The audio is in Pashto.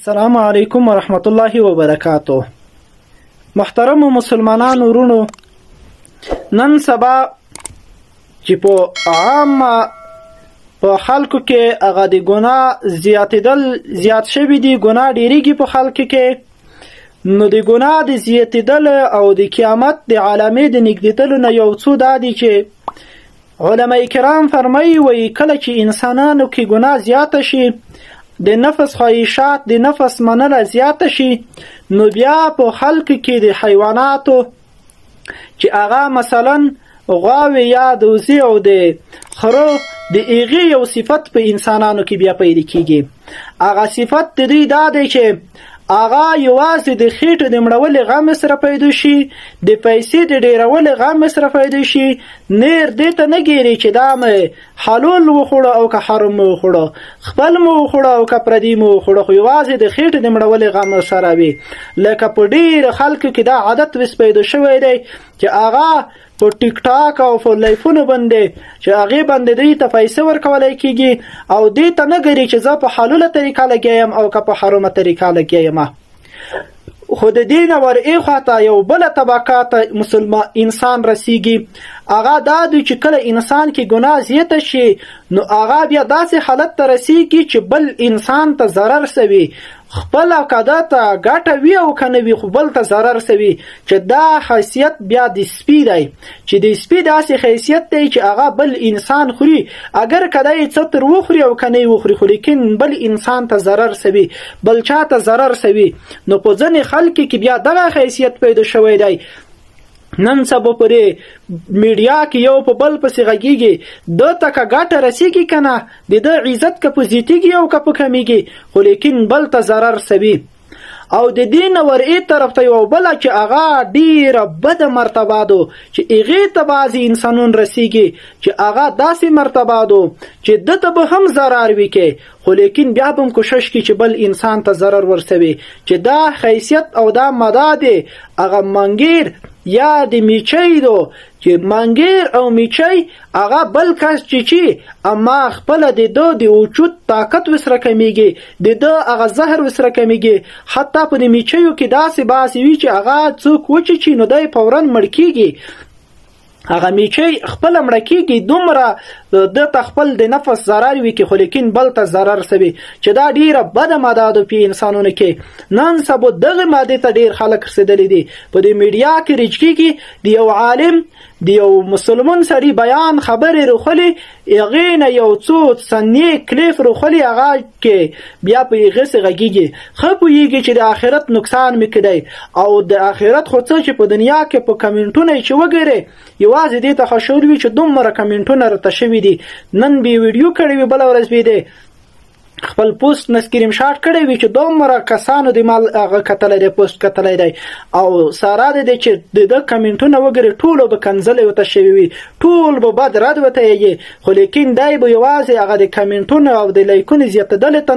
السلام علیکم ورحمت الله وبرکاتو. محترم مسلمانانو ورونو، نن سبا چې په عام په خلکو کې هغه د ګناه زیات شوي دي، ګناه ډیریږي په خلکو کې، نو د ګناه د زیاتېدل او د قیامت د علامې د نږدېدلو نه یو څو دا دي چې علما کرام فرمایي وایي کله چې انسانانو کې ګناه زیاته شي، د نفس خواهشات د نفس منله زیاته شي، نو بیا په خلکو کې د حیواناتو چې هغه مثلا غواوې یا د وزې او د خرو د هغې یو صفت په انسانانو کې بیا پیدا کېږي. هغه صفت د دوی دا دی چې هغه یوازې د خېټې د مړولې غم سره پیدا شي، د پیسې د ډېرولې غم سره پیدا شي، نیر دې ته نه ګوري چې دا مې حلال وخوړه او که حرام مې وخوړه، خپل مې وخوړه او که پردي مې وخوړه، خو یوازې د خېټې د مړولې غم سره وي. لکه په ډېرو خلکو کې دا عادت وس پیدا شوی دی چې هغه په ټیک ټاک او په لایفونو باندې چې هغې باندې دوی ته پیسې ورکولی کېږي او دې ته نه ګوري چې زه په حلاله طریقه لګیا یم او که په حرامه طریقه لګیا یم. خو د دې نه ور ایخواته یو بله طبقه مسلمان انسان رسیږي، هغه دا دی چې کله انسان کې ګناه زیاته شي نو هغه بیا داسې حالت ته رسیږي چې بل انسان ته ضرر سوي، خپله که ده ته ګټه وي او که نه وي خو بل ته ضرر سوي، چې دا حیثیت بیا د سپي دی، چې د سپي داسې حیثیت دی چې هغه بل انسان خوري، اگر که دی څه تر وخوري او که نه وخوري، خو لیکن بل انسان ته ضرر سوي، بل چا ته ضرر سوي. نو په ځینې خلکو کې بیا دغه حیثیت پیدا شوی دی. نن سبا پرې میډیا کې یو په بل پسې غږیږي، ده ته که ګټه رسیږي که نه، د ده عزت که په زیاتېږي او که په کمیږي، خو لیکن بل ته ضرر سوي. او د دې نه ور ای طرف ته یو بله چې هغه ډېره بده مرتبه ده چې هغې ته بعضې انسانون رسیږي چې هغه داسې مرتبه ده چې ده ته به هم ضرر وي کې، خو لیکن بیا به هم کوشش کوي چې بل انسان ته ضرر ورسوي، چې دا حیثیت او دا مدا دی هغه منګیر یا د میچۍ دو، چې منګیر او میچۍ هغه بل کس چې اما خپله د ده د وجود طاقت وسره کمیږي، د ده هغه زهر وسره کمیږي. حتی په د میچیو کې داسې باسې وي چې هغه څوک وچیچي نو دی فورا مړ کېږي، هغه میچۍ خپله مړه کېږي، دومره ده ته خپل د نفس ضرر وي کې، خو لیکن بل ته ضرر سوي، چې دا ډېره بده ماده ده په انسانونو کې. نن سبا دغې مادې ته ډېر خلک رسېدلي دي. په دې میډیا کې رج کېږي د یو عالم د یو مسلمان سړي بیان خبرې روخلي، هغې نه یو څو ثانیې کلیف روخلي، هغه کې بیا په هغې سې غږېږي، ښه پوهېږي چې د آخرت نقصان مې کړی او د آخرت خو څه چې په دنیا کې په کمنټونه یې چې وګورې یوازې دې ته خوشحال وي چې دومره کمنټونه راته شوي دي. نن به ویډیو کړی وي، بله ورځ به دی خپل پوسټ نه سکرین شاټ کړی وي چې دومره کسانو د مال هغه کتلی دی، پوسټ کتلی دی، او ساره دی چې د ده کمنټونه وګورې ټولو به کنځلې ورته شوي وي، ټول به بد رد ورته یې، خو لیکن دی به یوازې هغه د کمنټونو او د لایکونو زیاتېدلې ته